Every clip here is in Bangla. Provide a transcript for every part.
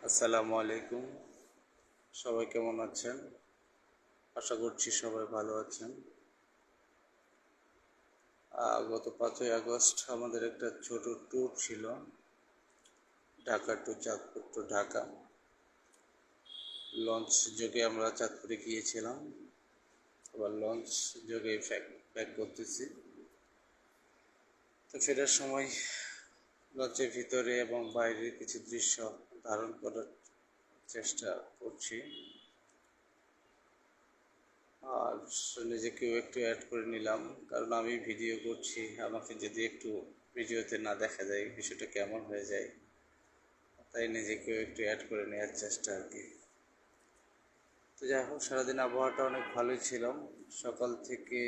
আসসালামু আলাইকুম। সবাই কেমন আছেন? আশা করছি সবাই ভালো আছেন। গত 5ই আগস্ট আমাদের একটা ছোট ট্যুর ছিল, Dhaka to Chandpur to Dhaka. Launch যোগে আমরা চাঁদপুরে গিয়েছিলাম, আবার লঞ্চ যোগে ব্যাক করতেছি। তো ফেরার সময় লঞ্চের ভিতরে এবং বাইরের কিছু দৃশ্য ধারণ করার চেষ্টা করছি, আর নিজেকেও একটু অ্যাড করে নিলাম, কারণ আমি ভিডিও করছি, আমাকে যদি একটু ভিডিওতে না দেখা যায় বিষয়টা কেমন হয়ে যায়, তাই নিজেকেও একটু অ্যাড করে নেওয়ার চেষ্টা আর কি। তো যাই হোক, সারাদিন আবহাওয়াটা অনেক ভালোই ছিল। সকাল থেকে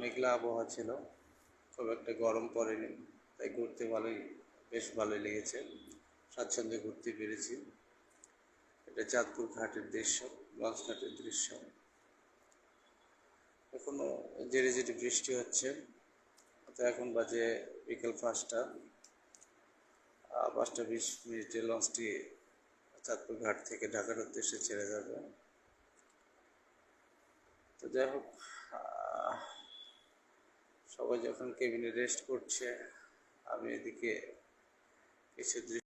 মেঘলা আবহাওয়া ছিল, খুব একটা গরম পড়েনি, তাই ঘুরতে বেশ ভালোই লেগেছে। স্বাচ্ছন্দ্যে ঘুরতে পেরেছি। এটা চাঁদপুর ঘাটের দৃশ্য, লঞ্চ ঘাটের দৃশ্য। এখনও ঝিরি ঝিরি বৃষ্টি হচ্ছে। তো এখন বাজে বিকেল 5টা 20 মিনিটে লঞ্চটি চাঁদপুর ঘাট থেকে ঢাকার উদ্দেশ্যে ছেড়ে যাবে। তো যাই হোক, সবাই যখন কেবিনে রেস্ট করছে, আমি এদিকে কিছু